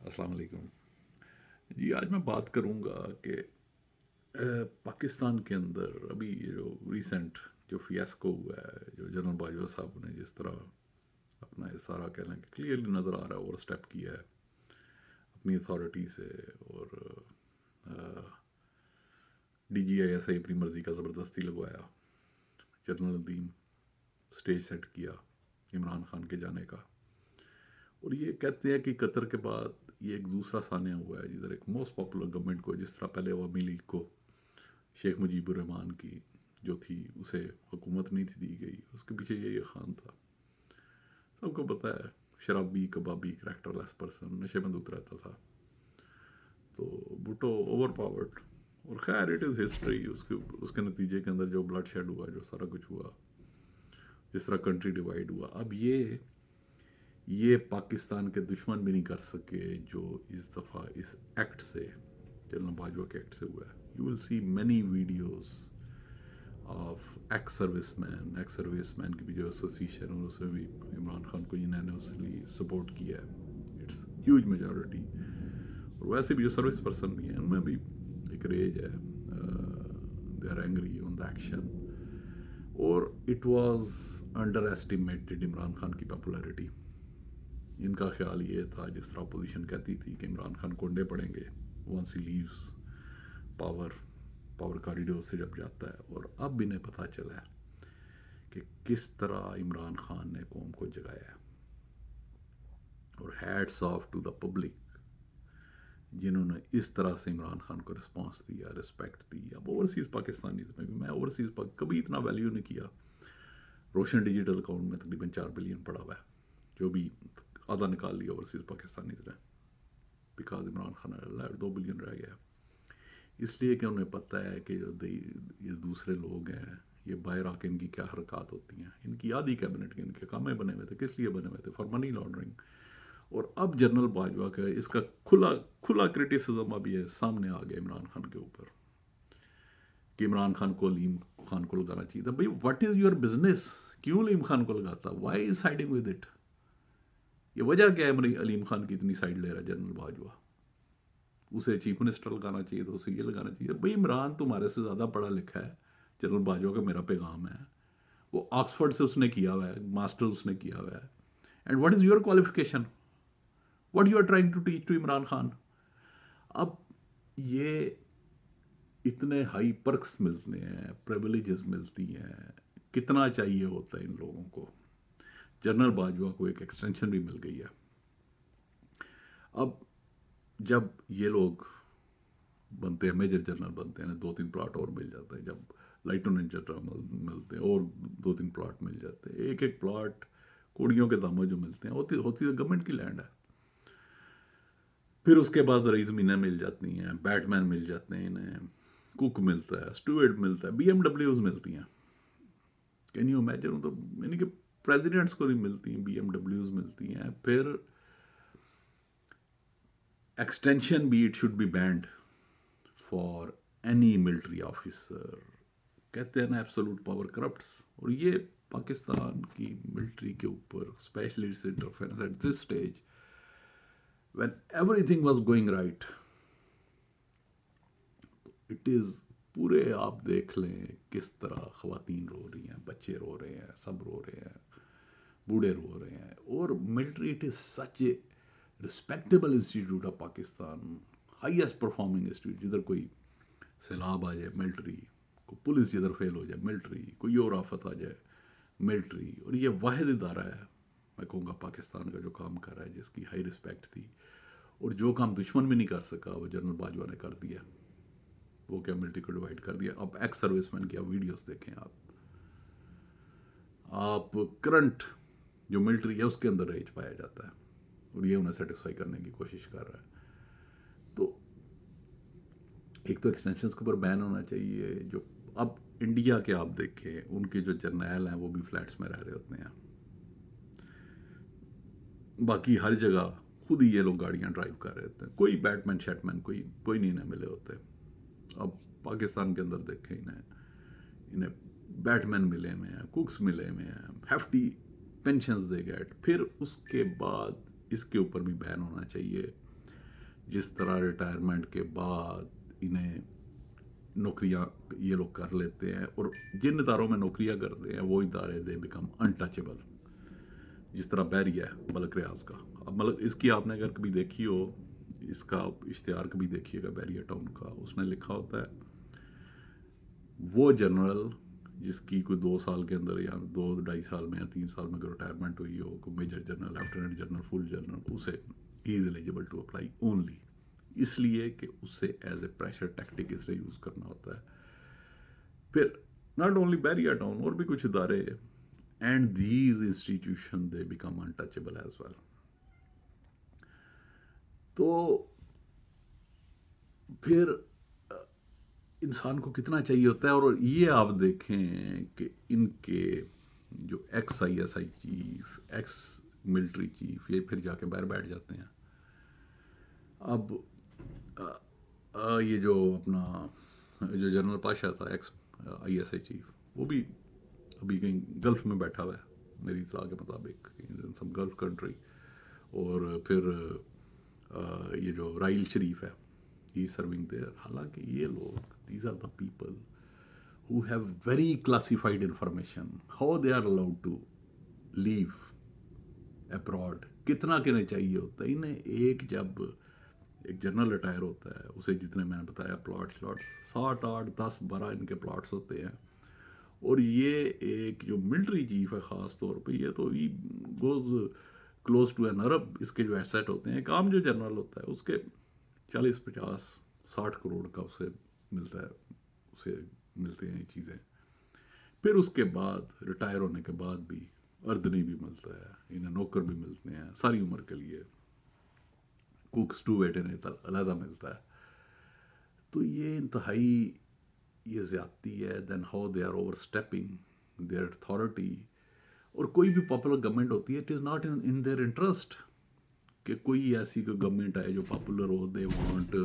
السلام علیکم جی. آج میں بات کروں گا کہ پاکستان کے اندر ابھی یہ جو ریسنٹ جو فیاسکو ہوا ہے، جو جنرل باجوہ صاحب نے جس طرح اپنا یہ سارا کہہ لیں کہ کلیئرلی نظر آ رہا ہے اوور اسٹیپ کیا ہے اپنی اتھارٹی سے، اور D G I S I اپنی مرضی کا زبردستی لگوایا، جنرل ندیم اسٹیج سیٹ کیا عمران خان کے جانے کا. اور یہ کہتے ہیں کہ قطر کے بعد یہ ایک دوسرا سانحہ ہوا ہے جدھر ایک موسٹ پاپولر گورنمنٹ کو، جس طرح پہلے عوامی لیگ کو شیخ مجیب الرحمان کی جو تھی اسے حکومت نہیں تھی دی گئی، اس کے پیچھے یہ خان تھا. سب کو پتہ ہے، شرابی کبابی کریکٹر لیس پرسن، نشے میں دھت رہتا تھا. تو بھٹو اوور پاورڈ، اور خیر اٹ از ہسٹری. اس کے نتیجے کے اندر جو بلڈ شیڈ ہوا، جو سارا کچھ ہوا، جس طرح کنٹری ڈیوائڈ ہوا، اب یہ پاکستان کے دشمن بھی نہیں کر سکے جو اس دفعہ اس ایکٹ سے، جنرل باجوہ کے ایکٹ سے ہوا ہے. You will see many videos of ex serviceman کی بھی جو ایسوسیشن، اور اس میں بھی عمران خان کو یونینسلی سپورٹ کیا ہے. It's huge majority. اور ویسے بھی جو سروس پرسن بھی ہیں ان میں بھی ایک ریج ہے، they are angry on the action. اور it was underestimated Imran Khan کی پاپولیرٹی. ان کا خیال یہ تھا، جس طرح اپوزیشن کہتی تھی کہ عمران خان کونڈے پڑیں گے ونس ہی لیوز پاور کاریڈور سے جب جاتا ہے. اور اب انہیں پتہ چلا ہے کہ کس طرح عمران خان نے قوم کو جگایا. اور hats off to the public جنہوں نے اس طرح سے عمران خان کو رسپانس دیا، رسپیکٹ دی. اب اوورسیز پاکستانیز میں بھی، میں اوورسیز کبھی اتنا ویلیو نہیں کیا. روشن ڈیجیٹل اکاؤنٹ میں تقریباً 4 بلین پڑا ہوا ہے، جو بھی آدھا نکال لیا اوورسیز پاکستانیز نے، بیکاز عمران خان 2 بلین رہ گیا. اس لیے کہ انہیں پتہ ہے کہ جو یہ دوسرے لوگ ہیں، یہ باہر آ کے ان کی کیا حرکات ہوتی ہیں. ان کی آدھی کیبنٹ کے ان کے کامیں بنے ہوئے تھے. کس لیے بنے ہوئے تھے؟ For money laundering. اور اب جنرل باجوہ کا اس کا کھلا کرٹیسزم اب یہ سامنے آ گیا عمران خان کے اوپر کہ عمران خان کو علیم خان کو لگانا چاہیے تھا. بھائی واٹ از یور بزنس؟ کیوں علیم خان کو لگاتا؟ Why is siding with it? یہ وجہ کیا ہے علیم خان کی اتنی سائڈ لے رہا ہے جنرل باجوہ؟ اسے چیف منسٹر لگانا چاہیے تو اسے یہ لگانا چاہیے. بھائی عمران تمہارے سے زیادہ پڑھا لکھا ہے. جنرل باجوہ کا میرا پیغام ہے، وہ آکسفورڈ سے اس نے کیا ہوا ہے، ماسٹر اس نے کیا ہوا ہے. And what is your qualification? What you are trying to teach to Imran Khan? اب یہ اتنے ہائی پرکس ملتے ہیں، پریولیجز ملتی ہیں، کتنا چاہیے ہوتا ہے ان لوگوں کو. جنرل باجوہ کو ایک ایکسٹینشن بھی مل گئی ہے. اب جب یہ لوگ بنتے ہیں، میجر جنرل بنتے ہیں، 2-3 پلاٹ اور مل جاتے ہیں. جب لیفٹیننٹ جنرل ملتے ہیں اور 2-3 پلاٹ مل جاتے ہیں. ایک پلاٹ کوڑیوں کے داموں جو ملتے ہیں ہوتی تو گورنمنٹ کی لینڈ ہے. پھر اس کے بعد زرعی زمینیں مل جاتی ہیں، بیٹ مین مل جاتے ہیں انہیں، کوک ملتا ہے، اسٹویڈ ملتا ہے، بی ایم ڈبلیوز ملتی ہیں. Can you imagine? تو یعنی کہ پریزیڈنٹس کو نہیں ملتی ہیں، بی ایم ڈبلیوز ملتی ہیں. پھر ایکسٹینشن بھی it should be banned for any military officer. کہتے ہیں نا ایبسولوٹ پاور کرپٹس. اور یہ پاکستان کی ملٹری کے اوپر especially interference at this stage when everything was going right. it is پورے آپ دیکھ لیں کس طرح خواتین رو رہی ہیں، بچے رو رہے ہیں، سب رو رہے ہیں، بوڑھے رو رہے ہیں. اور military it is such a respectable institute of Pakistan, highest performing institute. جدھر کوئی سیلاب آ جائے ملٹری کو، پولیس جدھر فیل ہو جائے ملٹری، کوئی اور آفت آ جائے ملٹری. اور یہ واحد ادارہ ہے میں کہوں گا پاکستان کا جو کام کر رہا ہے، جس کی ہائی رسپیکٹ تھی. اور جو کام دشمن بھی نہیں کر سکا وہ جنرل باجوہ نے کر دیا. وہ کیا ملٹری کو ڈیوائڈ کر دیا. اب ایکس سروس مین کی آپ ویڈیوز دیکھیں، آپ کرنٹ جو ملٹری ہے اس کے اندر ریج پایا جاتا ہے، اور یہ انہیں سیٹسفائی کرنے کی کوشش کر رہا ہے. تو ایک تو ایکسٹینشنز کے اوپر بین ہونا چاہیے. جو اب انڈیا کے آپ دیکھیں، ان کے جو جرنیل ہیں وہ بھی فلیٹس میں رہ رہے ہوتے ہیں. باقی ہر جگہ خود ہی یہ لوگ گاڑیاں ڈرائیو کر رہے ہوتے ہیں. کوئی بیٹ مین شیٹ مین کوئی نہیں انہیں ملے ہوتے. اب پاکستان کے اندر دیکھیں، انہیں بیٹ مین ملے ہوئے ہیں، کوکس ملے ہوئے ہیں، ہیفٹی پینشنز دے گیٹ. پھر اس کے بعد اس کے اوپر بھی بین ہونا چاہیے جس طرح ریٹائرمنٹ کے بعد انہیں نوکریاں یہ لوگ کر لیتے ہیں، اور جن اداروں میں نوکریاں کرتے ہیں وہ ادارے دے بیکم انٹچیبل، جس طرح بیریا ہے ملک ریاض کا. اب ملک اس کی آپ نے اگر کبھی دیکھی ہو، اس کا اشتہار کبھی دیکھیے گا بیریا ٹاؤن کا، اس میں لکھا ہوتا ہے وہ جنرل جس کی کوئی 2 سال کے اندر یا 2-2.5 سال میں یا 3 سال میں اگر ریٹائرمنٹ ہوئی ہو، کوئی major general, lieutenant general, full general, اسے ہی is eligible to apply only, اس لیے کہ اس سے ایز اے پریشر ٹیکٹک اس لیے یوز کرنا ہوتا ہے. پھر ناٹ اونلی بیریا ٹاؤن، اور بھی کچھ ادارے، and these institution they become untouchable as well. تو پھر انسان کو کتنا چاہیے ہوتا ہے. اور یہ آپ دیکھیں کہ ان کے جو x I S I chief, x military chief, یہ پھر جا کے باہر بیٹھ جاتے ہیں. اب یہ جو اپنا جو جنرل پاشا تھا، x I S I chief, وہ بھی ابھی کہیں گلف میں بیٹھا ہوا ہے میری اطلاع کے مطابق، سم گلف کنٹری. اور پھر یہ جو رائل شریف ہے، ہی سرونگ دیر. حالانکہ یہ لوگ، these are the people who have very classified information. How they are allowed to leave abroad? کتنا کہنے چاہیے ہوتا ہے انہیں. جب ایک جنرل ریٹائر ہوتا ہے، اسے جتنے میں نے بتایا پلاٹس 7 8 10 12 ان کے پلاٹس ہوتے ہیں. اور یہ ایک جو ملٹری چیف ہے خاص طور پہ، یہ تو ہی گوز کلوز ٹو این ارب. اس کے جو ایسیٹ ہوتے ہیں، ایک عام جو جنرل ہوتا ہے اس کے 40 50 60 کروڑ کا اسے ملتا ہے، اسے ملتے ہیں یہ چیزیں. پھر اس کے بعد ریٹائر ہونے کے بعد بھی اردنی بھی ملتا ہے، انہیں نوکر بھی ملتے ہیں ساری عمر کے لیے، کوک اسٹوویٹ انہیں علیحدہ ملتا ہے. تو یہ انتہائی یہ زیادتی ہے. Then how they are overstepping their authority. اور کوئی بھی پاپولر گورنمنٹ ہوتی ہے، it is not in their interest کہ کوئی ایسی کوئی گورنمنٹ آئے جو پاپولر ہو. They want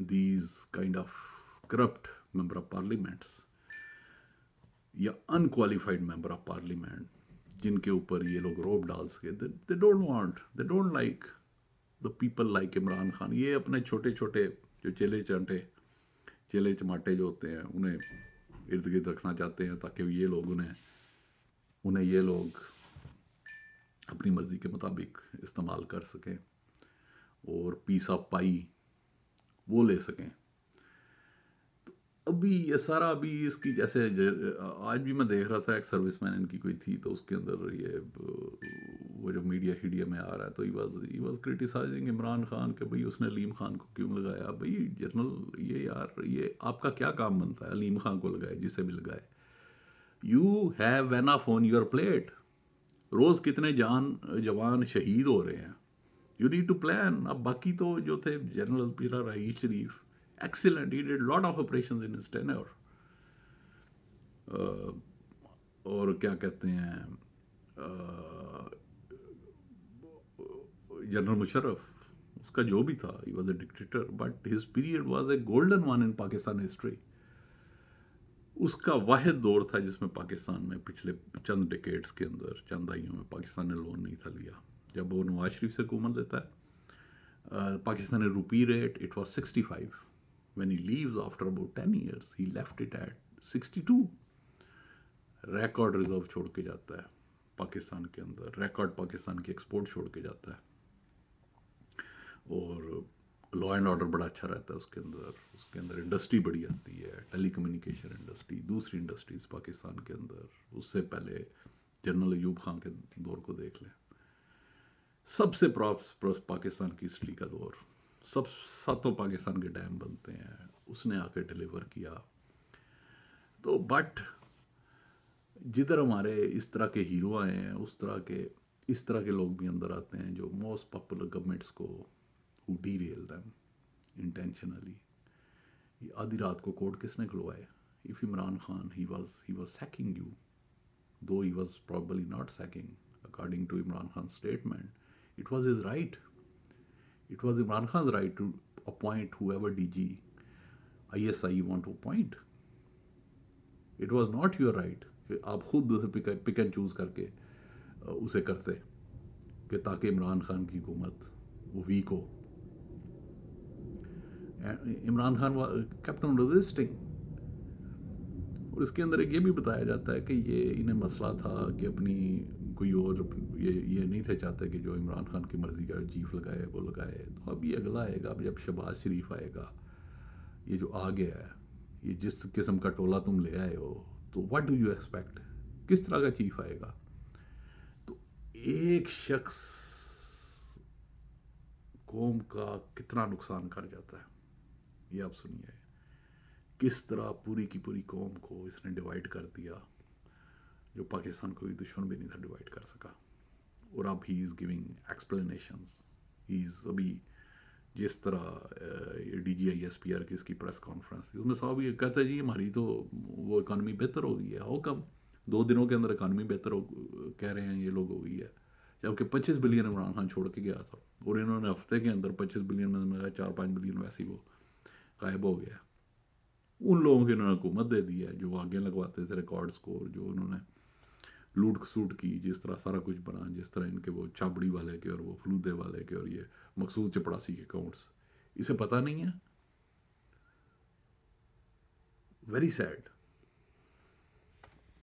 these kind of corrupt member of parliaments یا انکوالیفائڈ ممبر آف پارلیمنٹ جن کے اوپر یہ لوگ روب ڈال سکے. They don't like the people like Imran Khan. یہ اپنے چھوٹے چھوٹے جو چیلے چماٹے جو ہوتے ہیں انہیں ارد گرد رکھنا چاہتے ہیں تاکہ یہ لوگ انہیں یہ لوگ اپنی مرضی کے مطابق استعمال کر سکیں اور پیس آف پائی وہ لے سکیں. تو ابھی یہ سارا ابھی اس کی جیسے آج بھی میں دیکھ رہا تھا، ایک سروس مین ان کی کوئی تھی، تو اس کے اندر یہ وہ جو میڈیا میں آ رہا ہے، تو he was criticising Imran Khan کہ بھئی اس نے علیم خان کو کیوں لگایا. بھئی جنرل، یہ یار یہ آپ کا کیا کام بنتا ہے علیم خان کو لگائے جسے بھی لگائے. You have enough on your plate. روز کتنے جوان شہید ہو رہے ہیں. You need to plan. اب باقی تو جو تھے جنرل پیرا رائی Sharif, excellent, he did lot of operations in his tenure. اور کیا کہتے ہیں جنرل مشرف، اس کا جو بھی تھا، he was a dictator, but his period was a golden one in Pakistan history. اس کا واحد دور تھا جس میں پاکستان میں پچھلے چند ڈیکیڈز کے اندر، چند دہائیوں میں پاکستان نے لون نہیں تھا لیا. جب وہ نواز شریف سے حکومت لیتا ہے، Pakistani rupee rate it was 65. when he leaves after about 10 years he left it at 62. Record reserve چھوڑ کے جاتا ہے پاکستان کے اندر، ریکارڈ پاکستان کی ایکسپورٹ چھوڑ کے جاتا ہے. اور لا اینڈ آرڈر بڑا اچھا رہتا ہے اس کے اندر انڈسٹری بڑی آتی ہے، ٹیلی کمیونیکیشن انڈسٹری، دوسری انڈسٹریز پاکستان کے اندر. اس سے پہلے جنرل ایوب خان کے دور کو دیکھ لیں، سب سے پراپس پاکستان کی ہسٹری کا دور، سب 7 پاکستان کے ڈیم بنتے ہیں، اس نے آ کے ڈیلیور کیا. تو بٹ جدھر ہمارے اس طرح کے ہیرو آئے ہیں، اس طرح کے لوگ بھی اندر آتے ہیں جو موسٹ پاپولر گورنمنٹس کو who derail them intentionally. آدھی رات کو کوٹ کس نے کھلوائے؟ If Imran Khan, he was sacking you, though he was probably not sacking. According to Imran Khan's statement, it was his right. It was Imran Khan's right to appoint whoever DG ISI you want to appoint. It was not your right کہ آپ خود pick and choose کر کے اسے کرتے کہ تاکہ عمران خان کی حکومت وہ ویک ہو. Imran Khan kept on resisting. اور اس کے اندر ایک یہ بھی بتایا جاتا ہے کہ یہ انہیں مسئلہ تھا کہ اپنی کوئی اور یہ نہیں تھے چاہتے کہ جو عمران خان کی مرضی کا چیف لگائے وہ لگائے. تو اب یہ اگلا آئے گا، اب جب شہباز شریف آئے گا، یہ جو آ گیا ہے، یہ جس قسم کا ٹولہ تم لے آئے ہو، تو واٹ ڈو یو ایکسپیکٹ، کس طرح کا چیف آئے گا. تو ایک شخص قوم کا کتنا نقصان کر جاتا ہے، یہ آپ سنیے. کس طرح پوری کی پوری قوم کو اس نے ڈیوائڈ کر دیا، جو پاکستان کوئی دشمن بھی نہیں تھا ڈیوائڈ کر سکا. اور اب ہی از گیونگ ایکسپلینیشنز. ہی از ابھی جس طرح D G I S P R کی اس کی پریس کانفرنس تھی، اس میں صاحب یہ کہتا ہے جی ہماری تو وہ اکانومی بہتر ہو گئی ہے. ہاؤ کم 2 دنوں کے اندر اکانومی بہتر کہہ رہے ہیں یہ لوگ ہو گئی ہے، جبکہ 25 بلین عمران خان چھوڑ کے گیا تھا، اور انہوں نے ہفتے کے اندر 25 بلین میں 4-5 بلین ویسے ہی وہ غائب ہو گیا. ان لوگوں کی انہوں نے حکومت دے دی ہے جو آگے لگواتے تھے ریکارڈز کو، اور جو انہوں نے لوٹ کسوٹ کی، جس طرح سارا کچھ بنا، جس طرح ان کے وہ چابڑی والے کے اور وہ فلودے والے کے اور یہ مقصود چپڑاسی کے اکاؤنٹس، اسے پتہ نہیں ہے. Very sad.